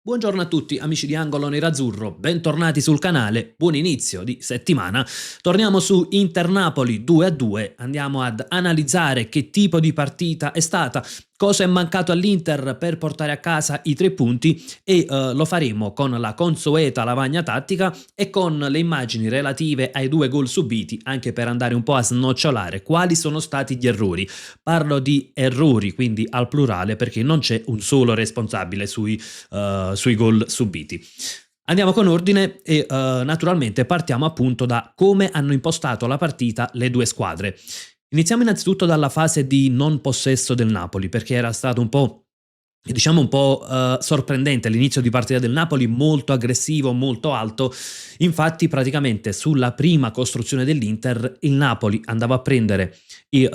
Buongiorno a tutti amici di Angolo Nerazzurro, bentornati sul canale, buon inizio di settimana. Torniamo su Inter-Napoli 2-2, andiamo ad analizzare che tipo di partita è stata, cosa è mancato all'Inter per portare a casa i 3 punti e lo faremo con la consueta lavagna tattica e con le immagini relative ai 2 gol subiti, anche per andare un po' a snocciolare quali sono stati gli errori. Parlo di errori, quindi al plurale, perché non c'è un solo responsabile sui gol subiti. Andiamo con ordine e naturalmente partiamo appunto da come hanno impostato la partita le due squadre. Iniziamo innanzitutto dalla fase di non possesso del Napoli, perché era stato un po' sorprendente l'inizio di partita del Napoli, molto aggressivo, molto alto. Infatti praticamente sulla prima costruzione dell'Inter il Napoli andava a prendere i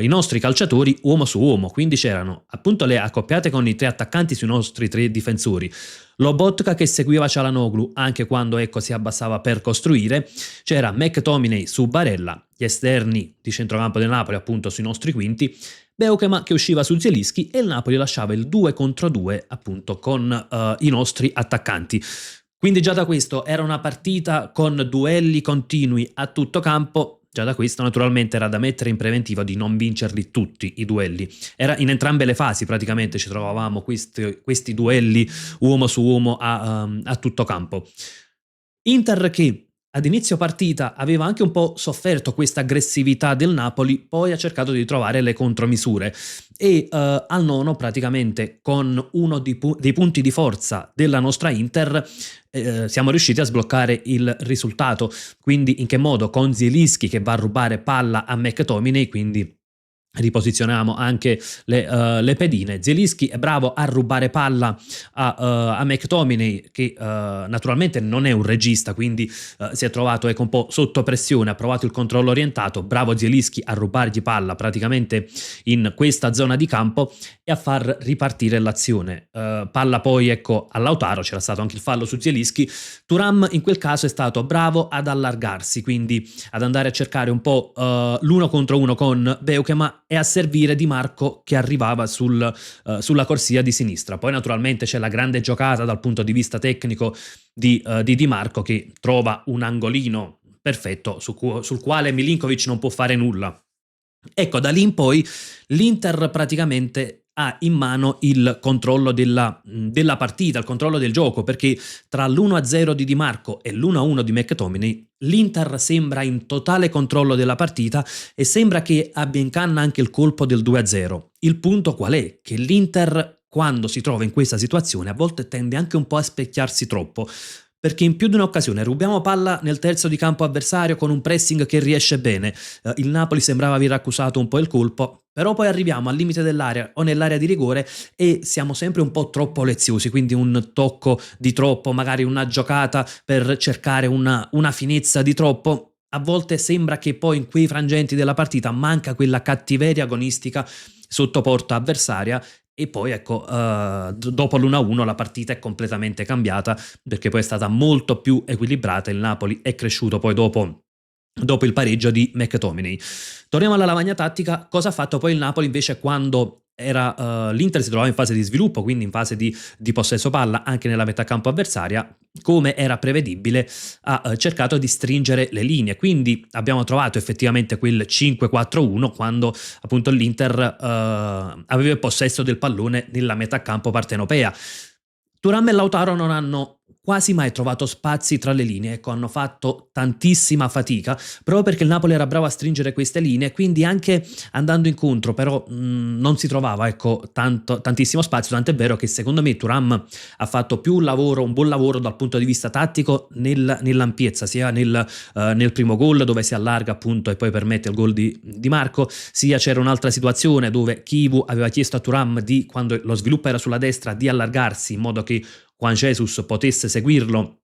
nostri calciatori uomo su uomo, quindi c'erano appunto le accoppiate con i 3 attaccanti sui nostri 3 difensori, Lobotka che seguiva Çalhanoğlu anche quando ecco si abbassava per costruire, c'era McTominay su Barella, gli esterni di centrocampo del Napoli appunto sui nostri quinti, Beukema che usciva su Zielinski e il Napoli lasciava il 2 contro 2 appunto con i nostri attaccanti. Quindi già da questo era una partita con duelli continui a tutto campo. Già da questo naturalmente era da mettere in preventivo di non vincerli tutti i duelli. Era in entrambe le fasi praticamente ci trovavamo questi duelli uomo su uomo a tutto campo. Inter che ad inizio partita aveva anche un po' sofferto questa aggressività del Napoli, poi ha cercato di trovare le contromisure e al nono praticamente con uno dei punti di forza della nostra Inter siamo riusciti a sbloccare il risultato. Quindi in che modo? Con Zielinski che va a rubare palla a McTominay, quindi riposizioniamo anche le pedine. Zielinski è bravo a rubare palla a McTominay che naturalmente non è un regista, quindi si è trovato ecco, un po' sotto pressione, ha provato il controllo orientato, bravo Zielinski a rubargli palla praticamente in questa zona di campo e a far ripartire l'azione. Palla poi ecco a Lautaro, c'era stato anche il fallo su Zielinski. Thuram in quel caso è stato bravo ad allargarsi, quindi ad andare a cercare un po' l'uno contro uno con Beukema e a servire Di Marco che arrivava sulla corsia di sinistra. Poi naturalmente c'è la grande giocata dal punto di vista tecnico di Marco che trova un angolino perfetto sul quale Milinkovic non può fare nulla. Ecco, da lì in poi l'Inter praticamente ha in mano il controllo della partita, il controllo del gioco, perché tra l'1-0 di Di Marco e l'1-1 di McTominay l'Inter sembra in totale controllo della partita e sembra che abbia in canna anche il colpo del 2-0. Il punto qual è? Che l'Inter quando si trova in questa situazione a volte tende anche un po' a specchiarsi troppo, perché in più di un'occasione rubiamo palla nel terzo di campo avversario con un pressing che riesce bene. Il Napoli sembrava aver accusato un po' il colpo, però poi arriviamo al limite dell'area o nell'area di rigore e siamo sempre un po' troppo leziosi, quindi un tocco di troppo, magari una giocata per cercare una finezza di troppo. A volte sembra che poi in quei frangenti della partita manca quella cattiveria agonistica sotto porta avversaria e poi ecco, dopo l'1-1 la partita è completamente cambiata perché poi è stata molto più equilibrata, il Napoli è cresciuto poi dopo il pareggio di McTominay. Torniamo alla lavagna tattica, cosa ha fatto poi il Napoli invece quando l'Inter si trovava in fase di sviluppo, quindi in fase di possesso palla anche nella metà campo avversaria, come era prevedibile ha cercato di stringere le linee, quindi abbiamo trovato effettivamente quel 5-4-1 quando appunto l'Inter aveva il possesso del pallone nella metà campo partenopea. Thuram e Lautaro non hanno quasi mai trovato spazi tra le linee, ecco, hanno fatto tantissima fatica proprio perché il Napoli era bravo a stringere queste linee, quindi anche andando incontro però non si trovava ecco tantissimo spazio, tant'è vero che secondo me Thuram ha fatto più un buon lavoro dal punto di vista tattico nell'ampiezza, sia nel primo gol dove si allarga appunto e poi permette il gol di Marco, sia c'era un'altra situazione dove Chivu aveva chiesto a Thuram quando lo sviluppo era sulla destra, di allargarsi in modo che Juan Jesus potesse seguirlo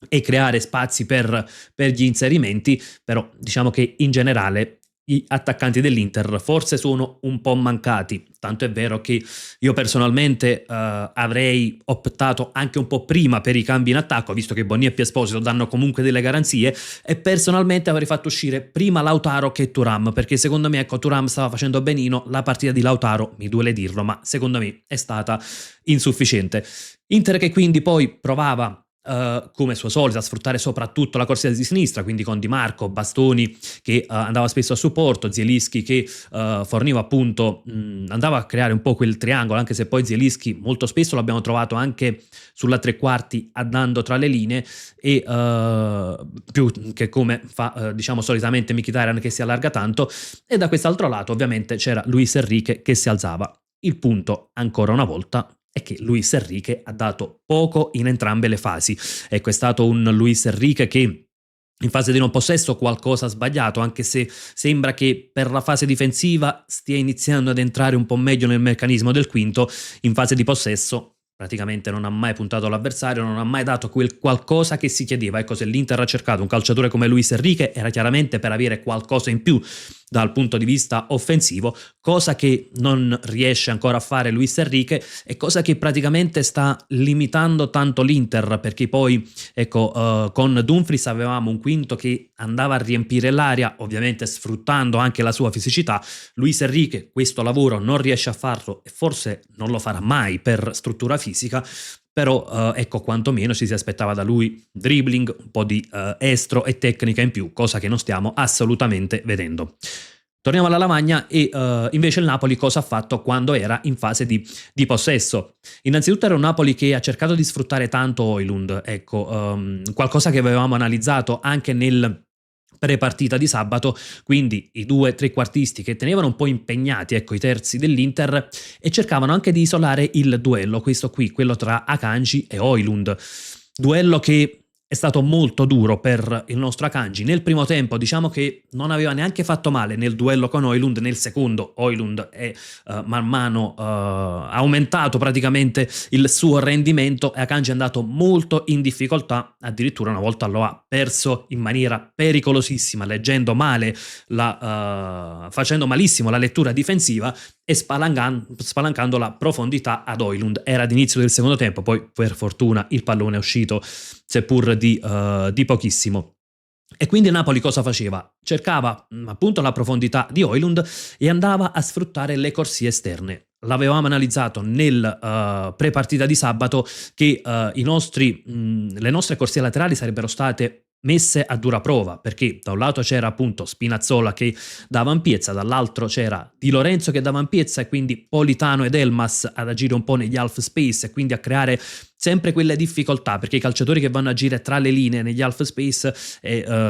e creare spazi per gli inserimenti, però diciamo che in generale gli attaccanti dell'Inter forse sono un po' mancati, tanto è vero che io personalmente avrei optato anche un po' prima per i cambi in attacco, visto che Bonni e Esposito danno comunque delle garanzie, e personalmente avrei fatto uscire prima Lautaro che Thuram, perché secondo me, ecco, Thuram stava facendo benino, la partita di Lautaro, mi duole dirlo, ma secondo me è stata insufficiente. Inter che quindi poi provava come suo solito a sfruttare soprattutto la corsia di sinistra, quindi con Di Marco, Bastoni che andava spesso a supporto, Zielinski che forniva appunto, andava a creare un po' quel triangolo, anche se poi Zielinski molto spesso l'abbiamo trovato anche sulla tre quarti andando tra le linee, e più che come fa diciamo solitamente Mkhitaryan che si allarga tanto, e da quest'altro lato ovviamente c'era Luis Enrique che si alzava. Il punto, ancora una volta, è che Luis Enrique ha dato poco in entrambe le fasi. Ecco, è stato un Luis Enrique che in fase di non possesso qualcosa ha sbagliato, anche se sembra che per la fase difensiva stia iniziando ad entrare un po' meglio nel meccanismo del quinto. In fase di possesso praticamente non ha mai puntato l'avversario, non ha mai dato quel qualcosa che si chiedeva. Ecco, se l'Inter ha cercato un calciatore come Luis Enrique era chiaramente per avere qualcosa in più dal punto di vista offensivo, cosa che non riesce ancora a fare Luis Enrique, e cosa che praticamente sta limitando tanto l'Inter, perché poi ecco con Dumfries avevamo un quinto che andava a riempire l'area, ovviamente sfruttando anche la sua fisicità. Luis Enrique questo lavoro non riesce a farlo e forse non lo farà mai per struttura fisica, però ecco, quantomeno ci si aspettava da lui dribbling, un po' di estro e tecnica in più, cosa che non stiamo assolutamente vedendo. Torniamo alla lavagna e invece il Napoli cosa ha fatto quando era in fase di possesso? Innanzitutto era un Napoli che ha cercato di sfruttare tanto Højlund, ecco, qualcosa che avevamo analizzato anche nel pre-partita di sabato, quindi i due trequartisti che tenevano un po' impegnati, ecco, i terzi dell'Inter, e cercavano anche di isolare il duello, questo qui, quello tra Akanji e Højlund. Duello che è stato molto duro per il nostro Akanji. Nel primo tempo diciamo che non aveva neanche fatto male nel duello con Højlund, nel secondo Højlund è man mano aumentato praticamente il suo rendimento e Akanji è andato molto in difficoltà, addirittura una volta lo ha perso in maniera pericolosissima, leggendo male facendo malissimo la lettura difensiva e spalancando la profondità ad Højlund. Era d'inizio del secondo tempo, poi per fortuna il pallone è uscito seppur di pochissimo. E quindi il Napoli cosa faceva? Cercava appunto la profondità di Højlund e andava a sfruttare le corsie esterne. L'avevamo analizzato nel pre-partita di sabato che le nostre corsie laterali sarebbero state messe a dura prova, perché da un lato c'era appunto Spinazzola che dava ampiezza, dall'altro c'era Di Lorenzo che dava ampiezza, e quindi Politano ed Elmas ad agire un po' negli half space e quindi a creare sempre quelle difficoltà, perché i calciatori che vanno a agire tra le linee negli half space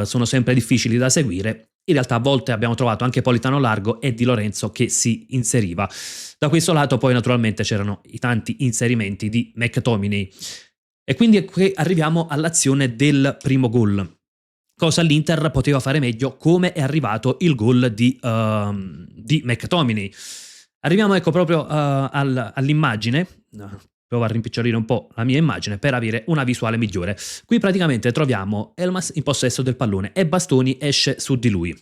sono sempre difficili da seguire. In realtà a volte abbiamo trovato anche Politano largo e Di Lorenzo che si inseriva. Da questo lato poi naturalmente c'erano i tanti inserimenti di McTominay. E quindi qui arriviamo all'azione del primo gol. Cosa l'Inter poteva fare meglio? Come è arrivato il gol di McTominay? Arriviamo ecco proprio all'immagine. Provo a rimpicciolire un po' la mia immagine per avere una visuale migliore. Qui praticamente troviamo Elmas in possesso del pallone e Bastoni esce su di lui.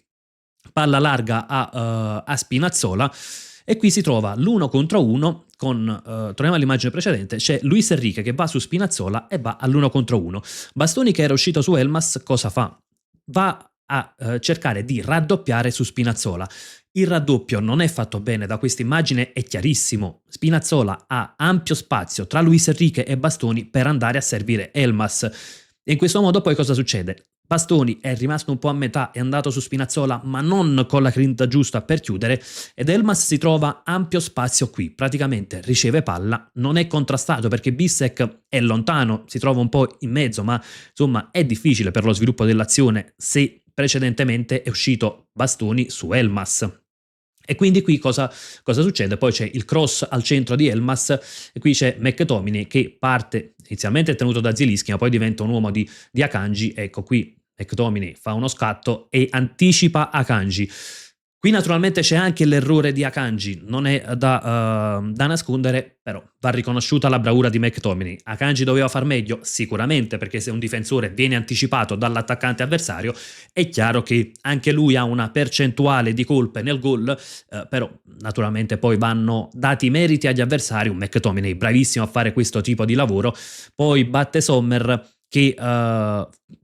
Palla larga a Spinazzola, e qui si trova l'1 contro 1 con, torniamo all'immagine precedente, c'è Luis Enrique che va su Spinazzola e va all'1 contro 1. Bastoni che era uscito su Elmas cosa fa? Va a cercare di raddoppiare su Spinazzola. Il raddoppio non è fatto bene, da questa immagine è chiarissimo. Spinazzola ha ampio spazio tra Luis Enrique e Bastoni per andare a servire Elmas. E in questo modo poi cosa succede? Bastoni è rimasto un po' a metà, è andato su Spinazzola ma non con la grinta giusta per chiudere, ed Elmas si trova ampio spazio qui, praticamente riceve palla, non è contrastato perché Bissek è lontano, si trova un po' in mezzo, ma insomma è difficile per lo sviluppo dell'azione se precedentemente è uscito Bastoni su Elmas. E quindi qui cosa succede? Poi c'è il cross al centro di Elmas e qui c'è McTominay che parte inizialmente tenuto da Zielinski ma poi diventa un uomo di Akanji. Ecco qui McTominay fa uno scatto e anticipa Akanji. Qui naturalmente c'è anche l'errore di Akanji, non è da nascondere, però va riconosciuta la bravura di McTominay. Akanji doveva far meglio? Sicuramente, perché se un difensore viene anticipato dall'attaccante avversario, è chiaro che anche lui ha una percentuale di colpe nel gol, però naturalmente poi vanno dati i meriti agli avversari. Un McTominay bravissimo a fare questo tipo di lavoro, poi batte Sommer che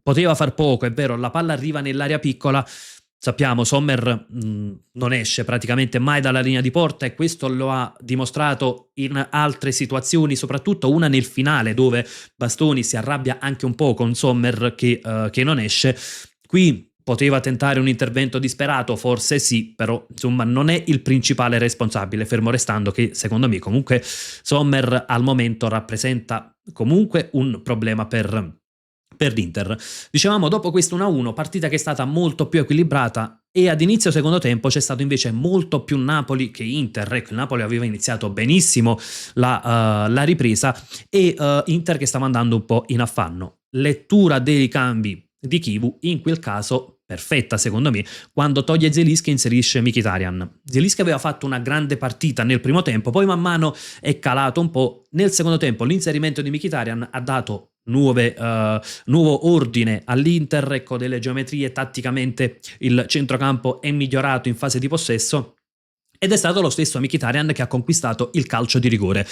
poteva far poco, è vero, la palla arriva nell'area piccola. Sappiamo, Sommer non esce praticamente mai dalla linea di porta e questo lo ha dimostrato in altre situazioni, soprattutto una nel finale dove Bastoni si arrabbia anche un po' con Sommer che non esce. Qui poteva tentare un intervento disperato, forse sì, però insomma non è il principale responsabile, fermo restando che secondo me comunque Sommer al momento rappresenta comunque un problema per l'Inter. Dicevamo, dopo questo 1-1, partita che è stata molto più equilibrata e ad inizio secondo tempo c'è stato invece molto più Napoli che Inter. Ecco, il Napoli aveva iniziato benissimo la ripresa e Inter che stava andando un po' in affanno. Lettura dei cambi di Chivu, in quel caso perfetta secondo me, quando toglie Zielinski e inserisce Mkhitaryan. Zielinski aveva fatto una grande partita nel primo tempo, poi man mano è calato un po'. Nel secondo tempo l'inserimento di Mkhitaryan ha dato nuovo ordine all'Inter, ecco, delle geometrie, tatticamente il centrocampo è migliorato in fase di possesso ed è stato lo stesso Mkhitaryan che ha conquistato il calcio di rigore.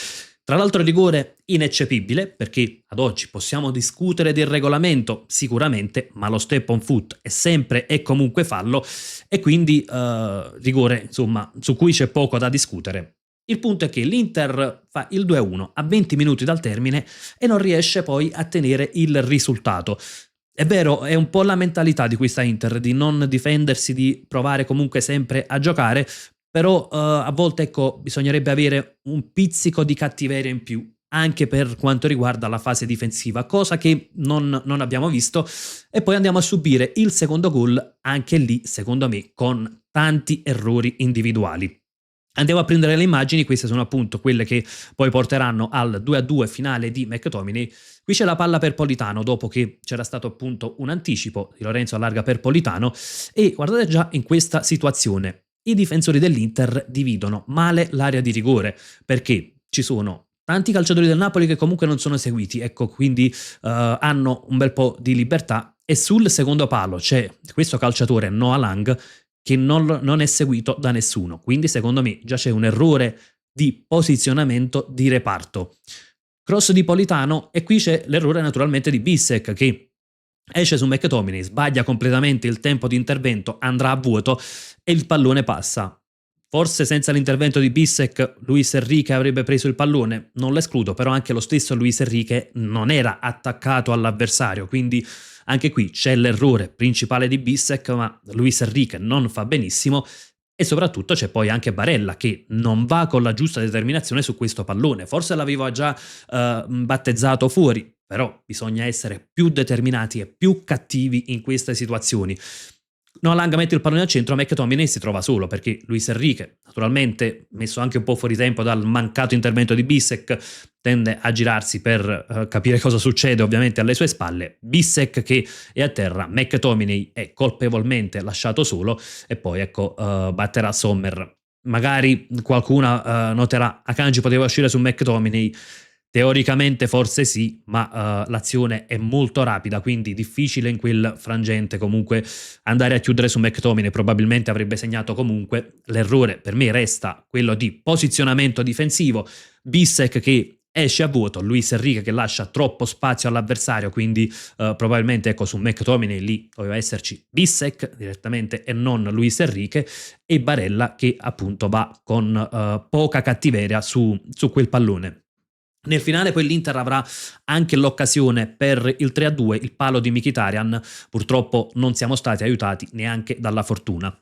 Tra l'altro rigore ineccepibile, perché ad oggi possiamo discutere del regolamento sicuramente, ma lo step on foot è sempre e comunque fallo e quindi rigore insomma su cui c'è poco da discutere. Il punto è che l'Inter fa il 2-1 a 20 minuti dal termine e non riesce poi a tenere il risultato. È vero, è un po' la mentalità di questa Inter, di non difendersi, di provare comunque sempre a giocare, però a volte ecco, bisognerebbe avere un pizzico di cattiveria in più, anche per quanto riguarda la fase difensiva, cosa che non abbiamo visto, e poi andiamo a subire il secondo gol, anche lì secondo me con tanti errori individuali. Andiamo a prendere le immagini, queste sono appunto quelle che poi porteranno al 2-2 finale di McTominay. Qui c'è la palla per Politano, dopo che c'era stato appunto un anticipo di Lorenzo allarga per Politano, e guardate già in questa situazione, i difensori dell'Inter dividono male l'area di rigore, perché ci sono tanti calciatori del Napoli che comunque non sono seguiti, ecco, quindi hanno un bel po' di libertà, e sul secondo palo c'è questo calciatore Noah Lang che non è seguito da nessuno, quindi secondo me già c'è un errore di posizionamento di reparto. Cross di Politano, e qui c'è l'errore naturalmente di Bissek che esce su McTominay, sbaglia completamente il tempo di intervento, andrà a vuoto e il pallone passa. Forse senza l'intervento di Bissek Luis Enrique avrebbe preso il pallone, non l'escludo, però anche lo stesso Luis Enrique non era attaccato all'avversario, quindi anche qui c'è l'errore principale di Bissek, ma Luis Enrique non fa benissimo e soprattutto c'è poi anche Barella che non va con la giusta determinazione su questo pallone. Forse l'aveva già battezzato fuori, però bisogna essere più determinati e più cattivi in queste situazioni. Nolang mette il pallone al centro, McTominay si trova solo perché Luis Enrique, naturalmente messo anche un po' fuori tempo dal mancato intervento di Bissek, tende a girarsi per capire cosa succede ovviamente alle sue spalle. Bissek che è a terra, McTominay è colpevolmente lasciato solo e poi ecco batterà Sommer. Magari qualcuno noterà Akanji poteva uscire su McTominay. Teoricamente forse sì, ma l'azione è molto rapida, quindi difficile in quel frangente comunque andare a chiudere su McTominay, probabilmente avrebbe segnato comunque. L'errore per me resta quello di posizionamento difensivo, Bissek che esce a vuoto, Luis Enrique che lascia troppo spazio all'avversario, quindi probabilmente ecco su McTominay lì doveva esserci Bissek direttamente e non Luis Enrique, e Barella che appunto va con poca cattiveria su quel pallone. Nel finale poi l'Inter avrà anche l'occasione per il 3-2, il palo di Mkhitaryan, purtroppo non siamo stati aiutati neanche dalla fortuna.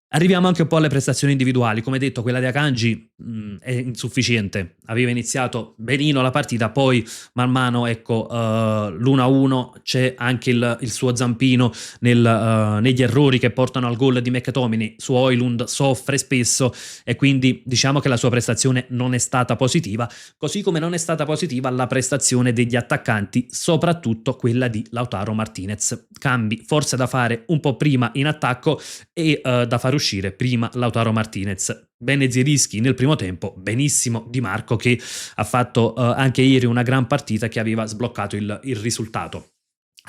Arriviamo anche un po' alle prestazioni individuali, come detto quella di Akanji è insufficiente. Aveva iniziato benino la partita, poi man mano, ecco, l'1-1 c'è anche il suo zampino negli errori che portano al gol di McTominay. Su Højlund soffre spesso e quindi diciamo che la sua prestazione non è stata positiva, così come non è stata positiva la prestazione degli attaccanti, soprattutto quella di Lautaro Martinez. Cambi forse da fare un po' prima in attacco e da far uscire prima Lautaro Martinez. Bene Zielinski nel primo tempo, benissimo Di Marco che ha fatto anche ieri una gran partita che aveva sbloccato il risultato.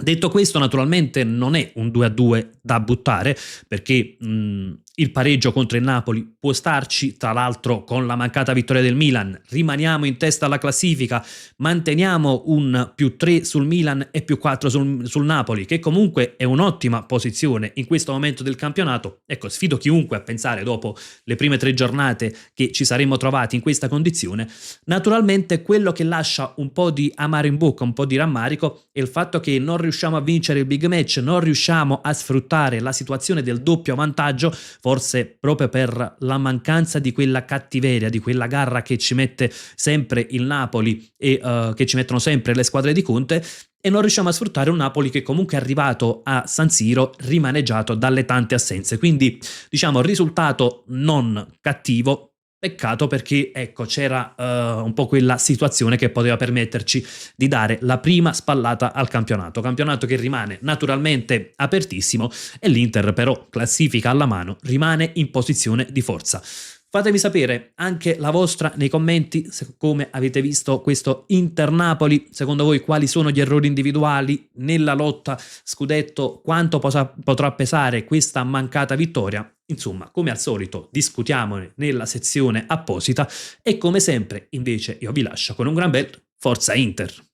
Detto questo, naturalmente non è un 2-2 da buttare, perché il pareggio contro il Napoli può starci. Tra l'altro, con la mancata vittoria del Milan rimaniamo in testa alla classifica, manteniamo un +3 sul Milan e +4 sul Napoli, che comunque è un'ottima posizione in questo momento del campionato. Ecco, sfido chiunque a pensare, dopo le prime 3 giornate, che ci saremmo trovati in questa condizione. Naturalmente quello che lascia un po' di amaro in bocca, un po' di rammarico, è il fatto che non riusciamo a vincere il big match, non riusciamo a sfruttare la situazione del doppio vantaggio, forse proprio per la mancanza di quella cattiveria, di quella garra che ci mette sempre il Napoli e che ci mettono sempre le squadre di Conte, e non riusciamo a sfruttare un Napoli che comunque è arrivato a San Siro rimaneggiato dalle tante assenze. Quindi diciamo risultato non cattivo. Peccato, perché ecco c'era un po' quella situazione che poteva permetterci di dare la prima spallata al campionato che rimane naturalmente apertissimo, e l'Inter però, classifica alla mano, rimane in posizione di forza. Fatemi sapere anche la vostra nei commenti, come avete visto questo Inter-Napoli. Secondo voi quali sono gli errori individuali nella lotta scudetto, quanto potrà pesare questa mancata vittoria? Insomma, come al solito, discutiamone nella sezione apposita, e come sempre invece io vi lascio con un gran bel Forza Inter!